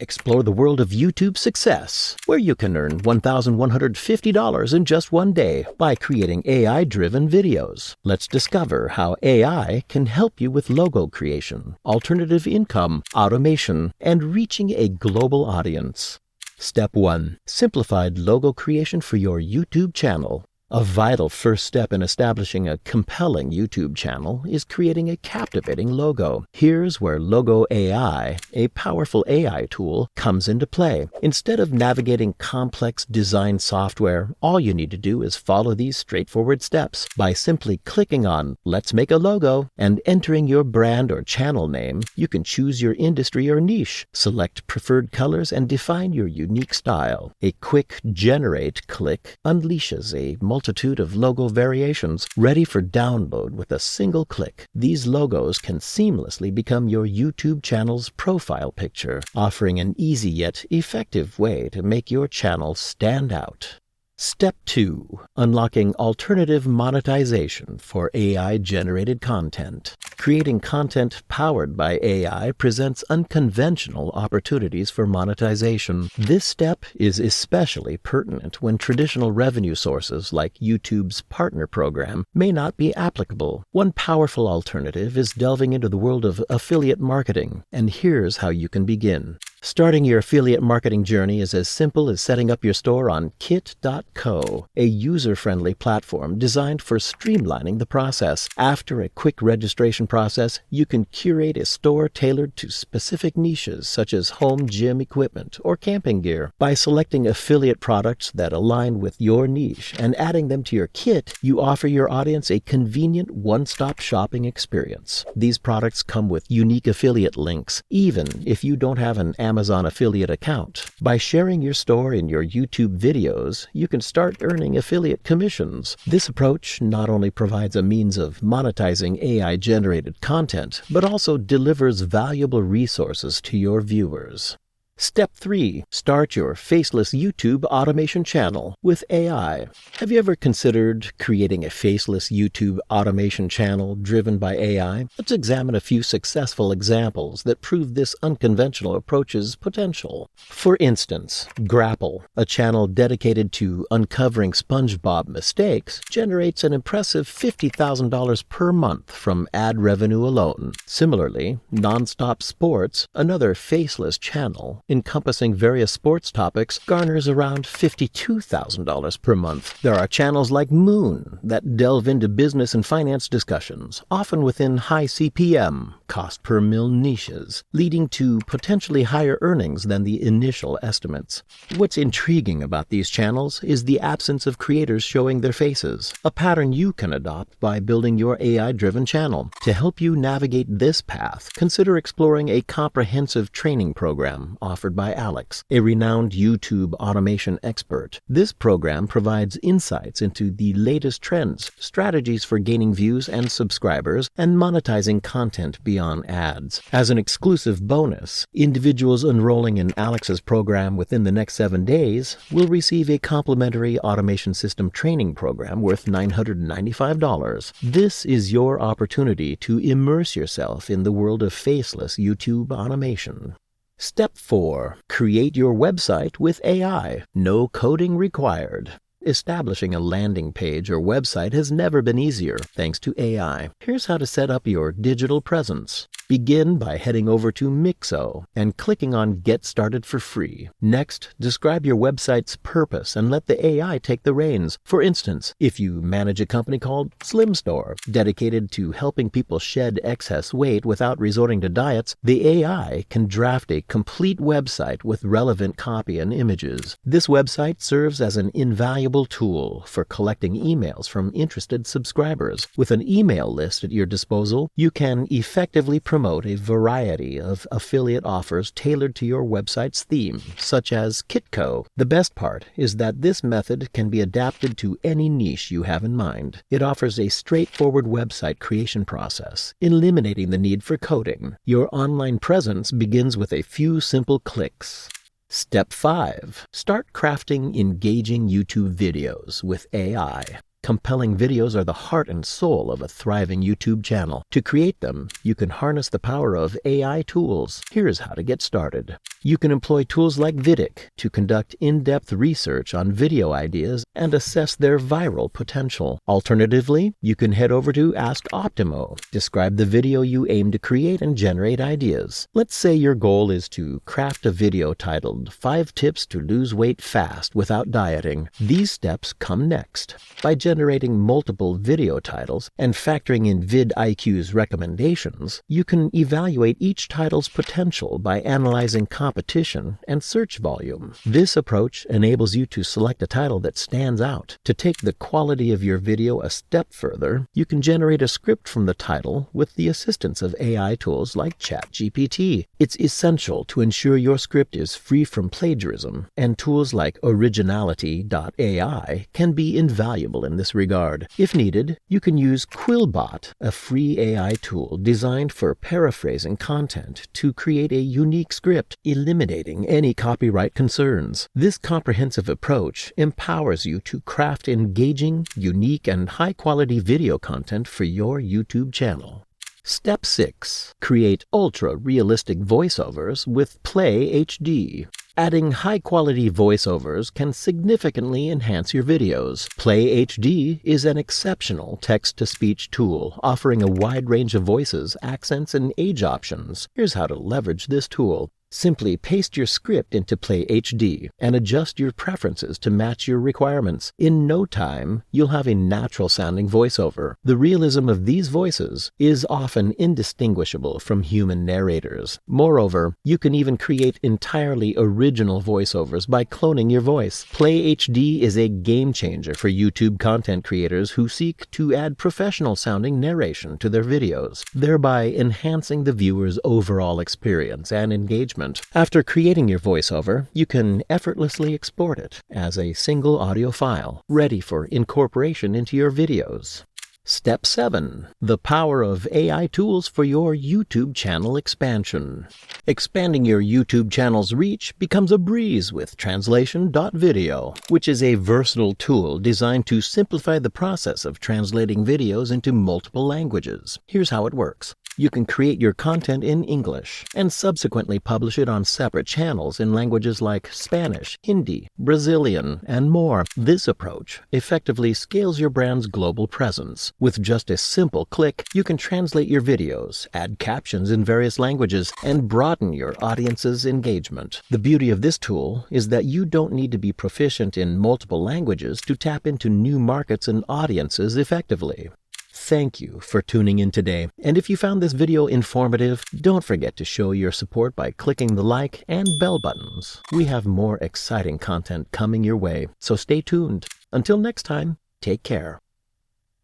Explore the world of YouTube success, where you can earn $1,150 in just one day by creating AI-driven videos. Let's discover how AI can help you with logo creation, alternative income, automation, and reaching a global audience. Step 1. Simplified logo creation for your YouTube channel. A vital first step in establishing a compelling YouTube channel is creating a captivating logo. Here's where Logo AI, a powerful AI tool, comes into play. Instead of navigating complex design software, all you need to do is follow these straightforward steps by simply clicking on Let's Make a Logo and entering your brand or channel name. You can choose your industry or niche, select preferred colors, and define your unique style. A quick Generate click unleashes a multitude of logo variations ready for download with a single click. These logos can seamlessly become your YouTube channel's profile picture, offering an easy yet effective way to make your channel stand out. Step 2. Unlocking alternative monetization for AI-generated content. Creating content powered by AI presents unconventional opportunities for monetization. This step is especially pertinent when traditional revenue sources like YouTube's partner program may not be applicable. One powerful alternative is delving into the world of affiliate marketing, and here's how you can begin. Starting your affiliate marketing journey is as simple as setting up your store on kit.co, a user-friendly platform designed for streamlining the process. After a quick registration process, you can curate a store tailored to specific niches such as home gym equipment or camping gear. By selecting affiliate products that align with your niche and adding them to your kit, you offer your audience a convenient one-stop shopping experience. These products come with unique affiliate links, even if you don't have an Amazon affiliate account. By sharing your store in your YouTube videos, you can start earning affiliate commissions. This approach not only provides a means of monetizing AI-generated content, but also delivers valuable resources to your viewers. Step 3. Start your faceless YouTube automation channel with AI. Have you ever considered creating a faceless YouTube automation channel driven by AI? Let's examine a few successful examples that prove this unconventional approach's potential. For instance, Grapple, a channel dedicated to uncovering SpongeBob mistakes, generates an impressive $50,000 per month from ad revenue alone. Similarly, Nonstop Sports, another faceless channel encompassing various sports topics, garners around $52,000 per month. There are channels like Moon that delve into business and finance discussions, often within high CPM, cost per mil niches, leading to potentially higher earnings than the initial estimates. What's intriguing about these channels is the absence of creators showing their faces, a pattern you can adopt by building your AI-driven channel. To help you navigate this path, consider exploring a comprehensive training program offered by Alex, a renowned YouTube automation expert. This program provides insights into the latest trends, strategies for gaining views and subscribers, and monetizing content beyond ads. As an exclusive bonus, individuals enrolling in Alex's program within the next 7 days will receive a complimentary automation system training program worth $995. This is your opportunity to immerse yourself in the world of faceless YouTube automation. Step 4. Create your website with AI. No coding required. Establishing a landing page or website has never been easier thanks to AI. Here's how to set up your digital presence. Begin by heading over to Mixo and clicking on Get Started for free. Next, describe your website's purpose and let the AI take the reins. For instance, if you manage a company called Slim Store, dedicated to helping people shed excess weight without resorting to diets, the AI can draft a complete website with relevant copy and images. This website serves as an invaluable tool for collecting emails from interested subscribers. With an email list at your disposal, you can effectively promote a variety of affiliate offers tailored to your website's theme, such as Kitco. The best part is that this method can be adapted to any niche you have in mind. It offers a straightforward website creation process, eliminating the need for coding. Your online presence begins with a few simple clicks. Step 5. Start crafting engaging YouTube videos with AI. Compelling videos are the heart and soul of a thriving YouTube channel. To create them, you can harness the power of AI tools. Here's how to get started. You can employ tools like Vidic to conduct in-depth research on video ideas and assess their viral potential. Alternatively, you can head over to Ask Optimo. Describe the video you aim to create and generate ideas. Let's say your goal is to craft a video titled 5 Tips to Lose Weight Fast Without Dieting. These steps come next. By generating multiple video titles and factoring in vidIQ's recommendations, you can evaluate each title's potential by analyzing competition and search volume. This approach enables you to select a title that stands out. To take the quality of your video a step further, you can generate a script from the title with the assistance of AI tools like ChatGPT. It's essential to ensure your script is free from plagiarism, and tools like Originality.ai can be invaluable in this regard. If needed, you can use Quillbot, a free AI tool designed for paraphrasing content to create a unique script, eliminating any copyright concerns. This comprehensive approach empowers you to craft engaging, unique, and high-quality video content for your YouTube channel. Step 6. Create ultra-realistic voiceovers with Play HD. Adding high-quality voiceovers can significantly enhance your videos. Play HD is an exceptional text-to-speech tool, offering a wide range of voices, accents, and age options. Here's how to leverage this tool. Simply paste your script into Play HD and adjust your preferences to match your requirements. In no time, you'll have a natural-sounding voiceover. The realism of these voices is often indistinguishable from human narrators. Moreover, you can even create entirely original voiceovers by cloning your voice. Play HD is a game-changer for YouTube content creators who seek to add professional-sounding narration to their videos, thereby enhancing the viewer's overall experience and engagement. After creating your voiceover, you can effortlessly export it as a single audio file, ready for incorporation into your videos. Step 7. The power of AI tools for your YouTube channel expansion. Expanding your YouTube channel's reach becomes a breeze with Translation.video, which is a versatile tool designed to simplify the process of translating videos into multiple languages. Here's how it works. You can create your content in English and subsequently publish it on separate channels in languages like Spanish, Hindi, Brazilian, and more. This approach effectively scales your brand's global presence. With just a simple click, you can translate your videos, add captions in various languages, and broaden your audience's engagement. The beauty of this tool is that you don't need to be proficient in multiple languages to tap into new markets and audiences effectively. Thank you for tuning in today, and if you found this video informative, don't forget to show your support by clicking the like and bell buttons. We have more exciting content coming your way, so stay tuned. Until next time, take care.